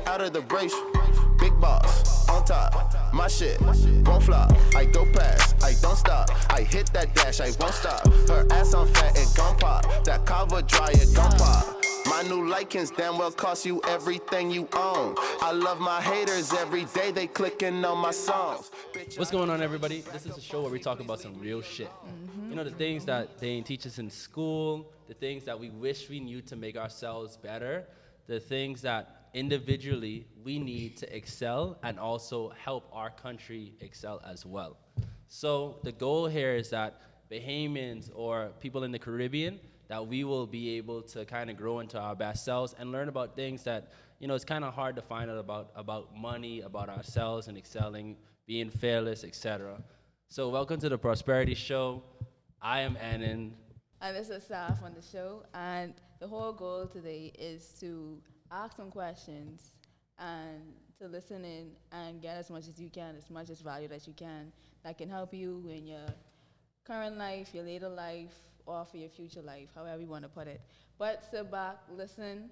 get out of the race. Big boss, on top, my shit won't flop. I go past, I don't stop. I hit that dash, I won't stop. Her ass on fat, it gon' pop. That cover dry, it gon' pop. My new Lycans damn well cost you everything you own. I love my haters every day, they clicking on my songs. What's going on, everybody? This is a show where we talk about some real shit. You know, the things that they didn't teach us in school, the things that we wish we knew to make ourselves better, the things that individually we need to excel and also help our country excel as well. So the goal here is that Bahamians or people in the Caribbean, that we will be able to kind of grow into our best selves and learn about things that, you know, it's kind of hard to find out about money, about ourselves and excelling, being fearless, etc. So welcome to the Prosperity Show. I am Annan. And this is Saf on the show. And the whole goal today is to ask some questions and to listen in and get as much as you can, as much as value that you can, that can help you in your current life, your later life, or for your future life, however you want to put it. But sit back, listen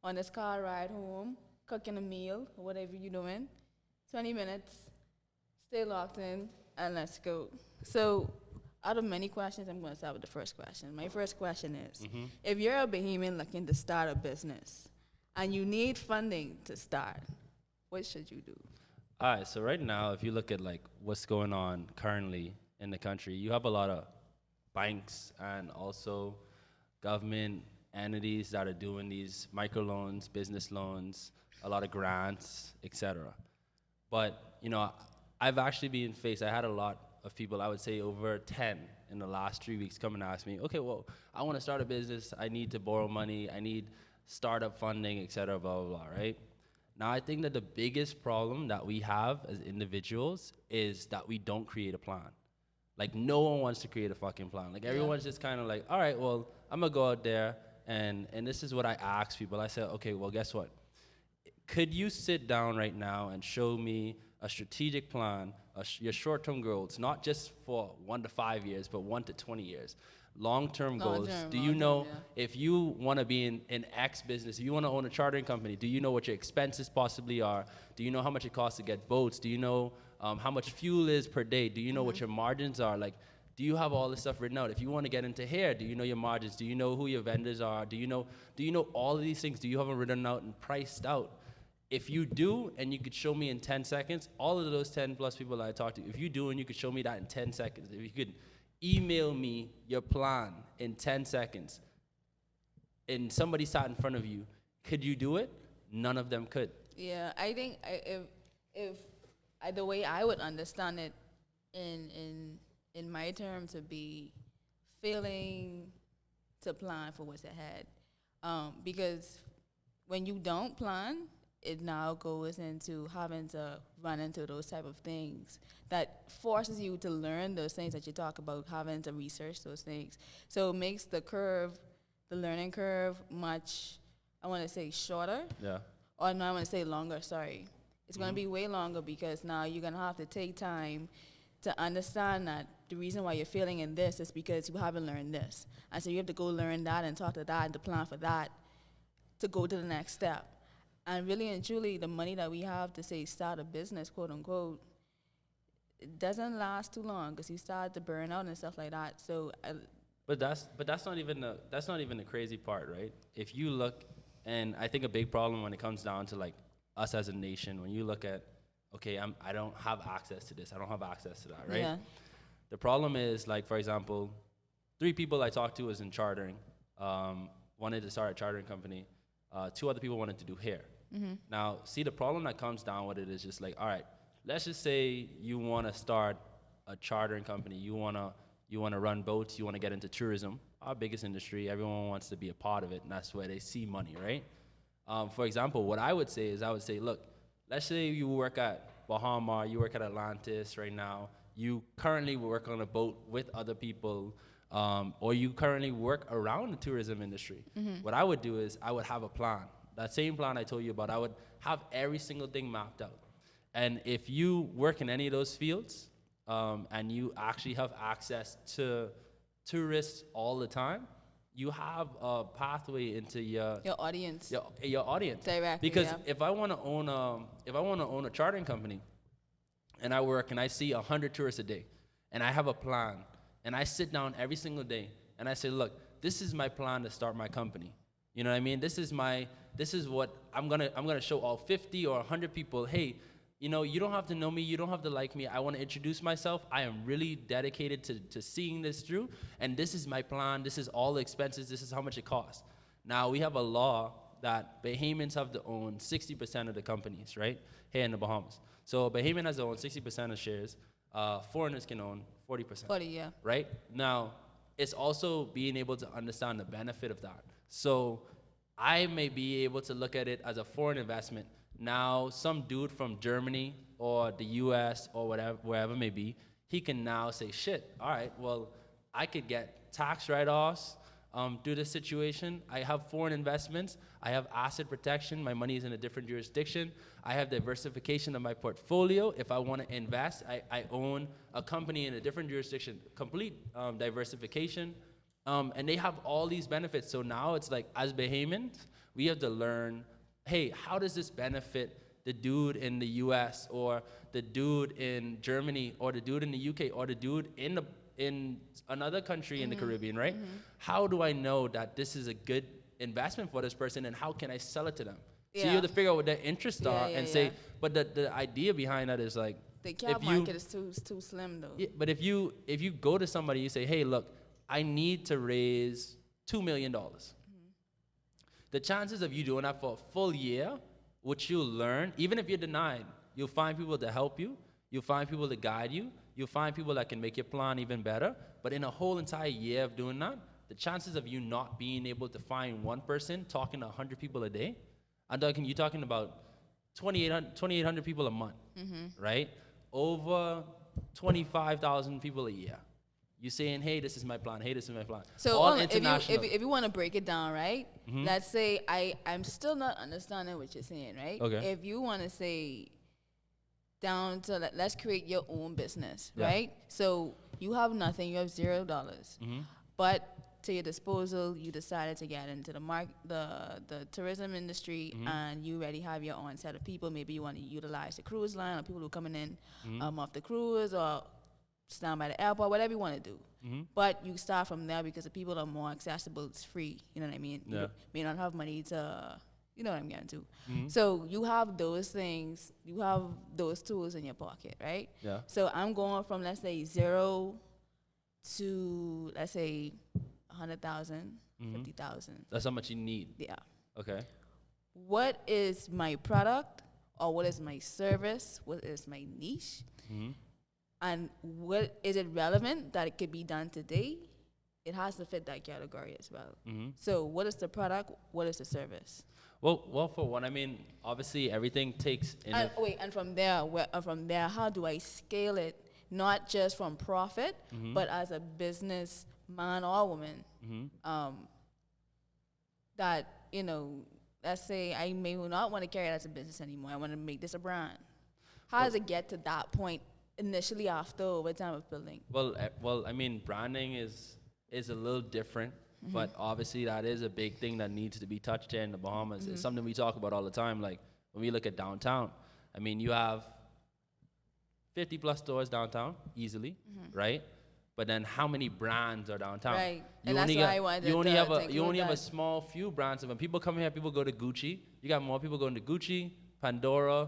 on this car ride home, cooking a meal, or whatever you're doing. 20 minutes, stay locked in, and let's go. So, out of many questions, I'm going to start with the first question. My first question is, if you're a Bahamian looking to start a business and you need funding to start, what should you do? All right, so right now, if you look at like what's going on currently in the country, you have a lot of banks and also government entities that are doing these microloans, business loans, a lot of grants, etc. But, you know, I've actually been faced, I had a lot of people, I would say over 10 in the last 3 weeks come and ask me, okay, well, I want to start a business, I need to borrow money, I need startup funding, etc., blah, blah, blah, right? Now, I think that the biggest problem that we have as individuals is that we don't create a plan. Like, no one wants to create a fucking plan. Like, everyone's just kind of like, all right, well, I'm going to go out there, and this is what I ask people. I said, okay, well, guess what? Could you sit down right now and show me a strategic plan, your short-term goals, not just for 1 to 5 years, but 1 to 20 years? Long-term goals. Do you know if you want to be in X business, if you want to own a chartering company, do you know what your expenses possibly are? Do you know how much it costs to get boats? Do you know how much fuel is per day? Do you know what your margins are? Like, do you have all this stuff written out? If you want to get into hair, do you know your margins? Do you know who your vendors are? Do you know all of these things? Do you have them written out and priced out? If you do, and you could show me in 10 seconds, all of those 10 plus people that I talked to, if you do and you could show me that in 10 seconds, if you could email me your plan in 10 seconds, and somebody sat in front of you, could you do it? None of them could. Yeah, I think if the way I would understand it in my terms would be failing to plan for what's ahead. Because when you don't plan, it now goes into having to run into those type of things that forces you to learn those things that you talk about, having to research those things. So it makes the learning curve much, I want to say shorter. Yeah. Or no, I want to say longer, sorry. It's going to be way longer because now you're going to have to take time to understand that the reason why you're failing in this is because you haven't learned this. And so you have to go learn that and talk to that and to plan for that to go to the next step. And really and truly, the money that we have to say start a business, quote unquote, it doesn't last too long because you start to burn out and stuff like that. So, but that's not even the crazy part, right? If you look, and I think a big problem when it comes down to like us as a nation, when you look at, okay, I don't have access to this, I don't have access to that, right? Yeah. The problem is, like, for example, 3 people I talked to was in chartering, wanted to start a chartering company. 2 other people wanted to do hair. Now, see, the problem that comes down with it is just like, all right, let's just say you want to start a chartering company. You want to run boats. You want to get into tourism, our biggest industry. Everyone wants to be a part of it, and that's where they see money, right? For example, what I would say is look, let's say you work at Bahama, you work at Atlantis right now. You currently work on a boat with other people, or you currently work around the tourism industry. What I would do is I would have a plan. That same plan I told you about, I would have every single thing mapped out. And if you work in any of those fields, and you actually have access to tourists all the time, you have a pathway into your audience. your audience. Directly, Because yeah. if I want to own a chartering company, and I work and I see 100 tourists a day, and I have a plan, and I sit down every single day and I say, look, this is my plan to start my company. You know what I mean? This is what I'm gonna show all 50 or 100 people. Hey, you know, you don't have to know me, you don't have to like me. I want to introduce myself. I am really dedicated to seeing this through, and this is my plan. This is all the expenses. This is how much it costs. Now we have a law that Bahamians have to own 60% of the companies, right? Here in the Bahamas. So Bahamian has to own 60% of shares. Foreigners can own 40%. 40, yeah. Right? Now, it's also being able to understand the benefit of that. So I may be able to look at it as a foreign investment. Now, some dude from Germany or the US or whatever, wherever it may be, he can now say, shit, all right, well, I could get tax write-offs due to this situation. I have foreign investments. I have asset protection. My money is in a different jurisdiction. I have diversification of my portfolio. If I want to invest, I own a company in a different jurisdiction, complete diversification. And they have all these benefits. So now it's like, as Bahamians, we have to learn, hey, how does this benefit the dude in the US or the dude in Germany or the dude in the UK or the dude in another country in the Caribbean, right? How do I know that this is a good investment for this person, and how can I sell it to them? So you have to figure out what their interests are and say, but the idea behind that is like, The cap market is too slim though. yeah, but if you go to somebody, you say, hey, look, I need to raise $2 million. The chances of you doing that for a full year, which you'll learn, even if you're denied, you'll find people to help you, you'll find people to guide you, you'll find people that can make your plan even better. But in a whole entire year of doing that, the chances of you not being able to find one person talking to 100 people a day, you're talking about 2,800 people a month, right? Over 25,000 people a year. You're saying, hey, this is my plan. Hey, this is my plan. So all if international. you want to break it down, right? Let's say I'm still not understanding what you're saying, right? Okay. If you want to say down to let's create your own business, Yeah. right? So you have nothing, you have $0, but to your disposal, you decided to get into the tourism industry, and you already have your own set of people. Maybe you want to utilize the cruise line or people who are coming in off the cruise or stand by the airport, whatever you want to do. But you start from there because the people are more accessible. It's free. You know what I mean? Yeah. You may not have money to, you know what I'm getting to. So you have those things, you have those tools in your pocket, right? Yeah. So I'm going from, let's say, 0 to, let's say, 100,000, 50,000. That's how much you need. Yeah. Okay. What is my product, or what is my service? What is my niche? And what is it relevant that it could be done today? It has to fit that category as well. So what is the product? What is the service? Well, for one, I mean, obviously everything takes. And from there, how do I scale it? Not just from profit, but as a business man or woman. That, you know, let's say I may not want to carry it as a business anymore. I want to make this a brand. How does it get to that point initially after over time of building? Well, I mean, branding is a little different, but obviously that is a big thing that needs to be touched here in the Bahamas. It's something we talk about all the time. Like when we look at downtown, I mean, you have 50 plus stores downtown easily, right? But then how many brands are downtown? Right. You And that's only why I wanted you only to have take a you look only have a at- small few brands. And when people come here, people go to Gucci. You got more people going to Gucci, Pandora,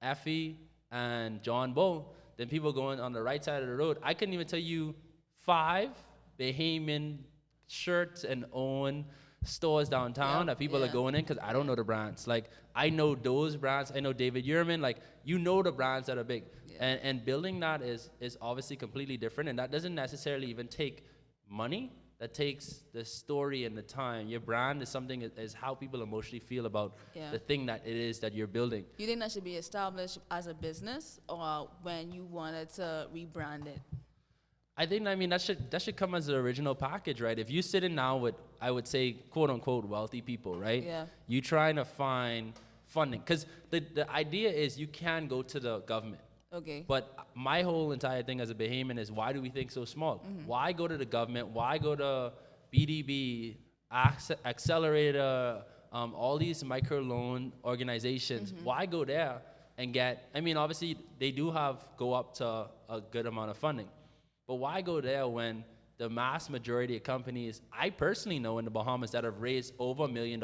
Effie, and John Bow than people going on the right side of the road. I couldn't even tell you 5 Bahamian shirts and own stores downtown that people are going in because I don't know the brands. Like, I know those brands. I know David Yurman. Like, you know the brands that are big. And building that is obviously completely different. And that doesn't necessarily even take money. That takes the story and the time. Your brand is something is how people emotionally feel about the thing that it is that you're building. You think that should be established as a business, or when you wanted to rebrand it? I think, I mean, that should come as an original package, right? If you sit in now with, I would say, quote unquote, wealthy people, right? Yeah. You trying to find funding. Because the idea is you can go to the government. Okay. But my whole entire thing as a Bahamian is, why do we think so small? Why go to the government? Why go to BDB, Accelerator, all these micro loan organizations. Why go there and get? I mean, obviously they do go up to a good amount of funding, but why go there when the mass majority of companies I personally know in the Bahamas that have raised over $1 million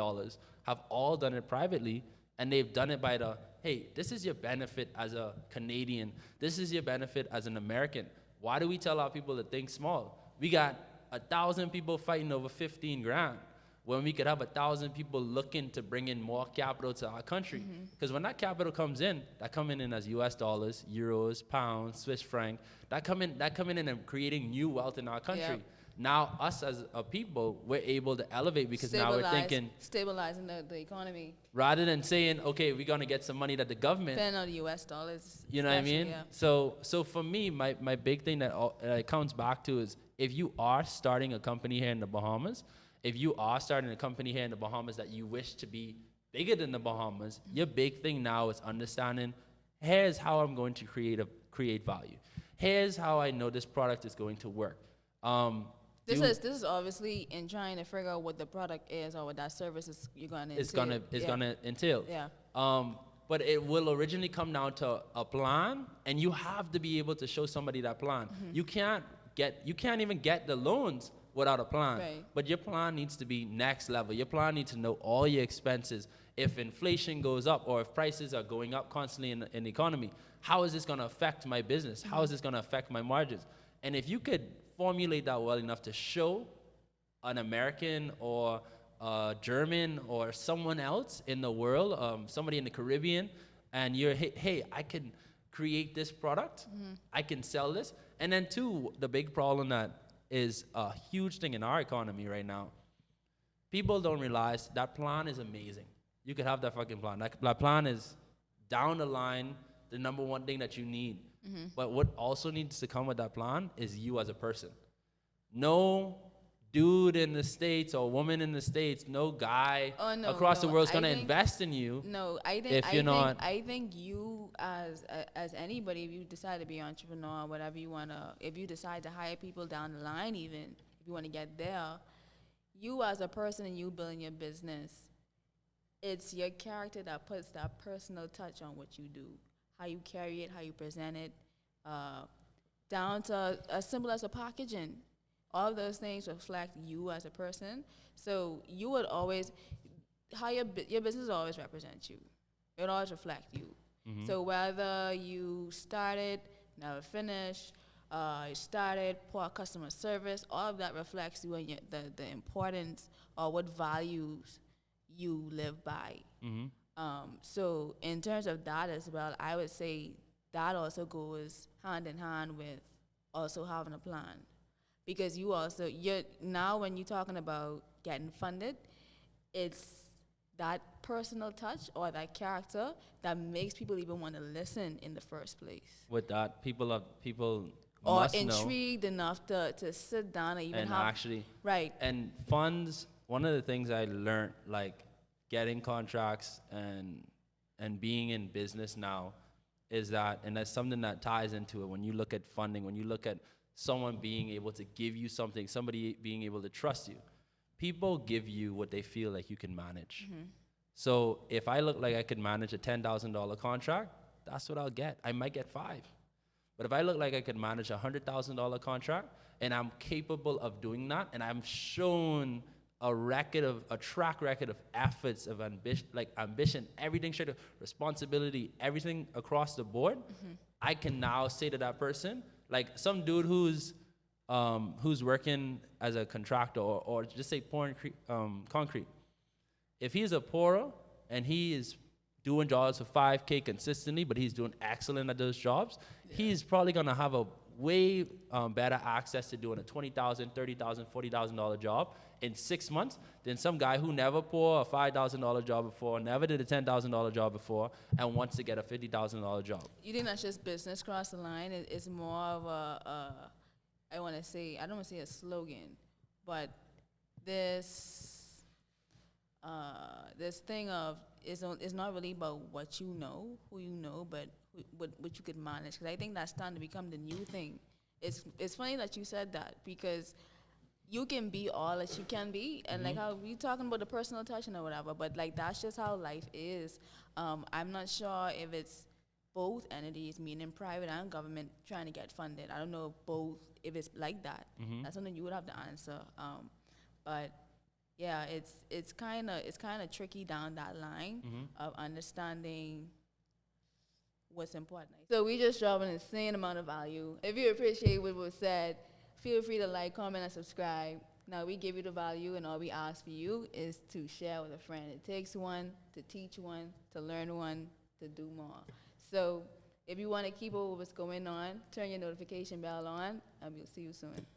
have all done it privately, and they've done it by hey, this is your benefit as a Canadian. This is your benefit as an American. Why do we tell our people to think small? We got 1,000 people fighting over 15 grand when we could have 1,000 people looking to bring in more capital to our country. Because when that capital comes in, that coming in as US dollars, euros, pounds, Swiss franc, that coming in and creating new wealth in our country. Yep. Now, us as a people, we're able to elevate because now we're thinking, stabilizing the economy. rather than saying, okay, we're going to get some money that the government, Depending on the US dollars. you know what I especially, mean? yeah. So for me, my big thing that it comes back to is if you are starting a company here in the Bahamas, if you are starting a company here in the Bahamas that you wish to be bigger than the Bahamas, your big thing now is understanding, here's how I'm going to create value. Here's how I know this product is going to work. This is obviously in trying to figure out what the product is or what that service is you're going to gonna entail. Yeah. But it will originally come down to a plan, and you have to be able to show somebody that plan. You can't even get the loans without a plan. Right. But your plan needs to be next level. Your plan needs to know all your expenses. If inflation goes up or if prices are going up constantly in the economy, how is this going to affect my business? How is this going to affect my margins? And if you could formulate that well enough to show an American or German or someone else in the world, somebody in the Caribbean, and you're, hey, I can create this product, I can sell this. And then two, the big problem that is a huge thing in our economy right now, people don't realize that plan is amazing. You could have that fucking plan. That plan is down the line, the number one thing that you need. But what also needs to come with that plan is you as a person. No dude in the States or woman in the States, no guy across the world is going to invest in you. No, I think you as anybody, if you decide to be an entrepreneur, whatever you want to, if you decide to hire people down the line, even if you want to get there, you as a person and you building your business, it's your character that puts that personal touch on what you do, how you carry it, how you present it, down to as simple as a packaging. All of those things reflect you as a person. So you would always, how your business always represents you. It would always reflect you. So whether you started, never finished, you started, poor customer service, all of that reflects you and the importance or what values you live by. So in terms of that as well, I would say that also goes hand in hand with also having a plan. Because now when you're talking about getting funded, it's that personal touch or that character that makes people even want to listen in the first place. With that, people or must intrigued enough to sit down and even and have actually right. And funds. One of the things I learned, like getting contracts and being in business now, is that, and that's something that ties into it. When you look at funding, when you look at someone being able to give you something, somebody being able to trust you, people give you what they feel like you can manage. So if I look like I could manage a $10,000 contract, that's what I'll get. I might get 5. But if I look like I could manage a $100,000 contract and I'm capable of doing that, and I'm shown a track record of efforts, of ambition, everything straight to responsibility, everything across the board, I can now say to that person, like some dude who's working as a contractor or just say pouring concrete. If he's a pourer and he is doing jobs for $5K consistently, but he's doing excellent at those jobs, he's probably gonna have a way better access to doing a $20,000, $30,000, $40,000 job in 6 months than some guy who never poured a $5,000 job before, never did a $10,000 job before, and wants to get a $50,000 job. You think that's just business cross the line? It's more of I don't want to say a slogan, but this thing of it's not really about what you know, who you know, but what you could manage. Because I think that's starting to become the new thing. It's funny that you said that, because you can be all that you can be, and like how we talking about the personal touch and or whatever, but like that's just how life is. I'm not sure if it's both entities, meaning private and government, trying to get funded. I don't know if it's like that. That's something you would have to answer. But yeah, it's kind of tricky down that line of understanding what's important. So we just drop an insane amount of value. If you appreciate what was said, feel free to like, comment, and subscribe. Now we give you the value, and all we ask for you is to share with a friend. It takes one to teach one, to learn one, to do more. So if you want to keep up with what's going on, turn your notification bell on, and we'll see you soon.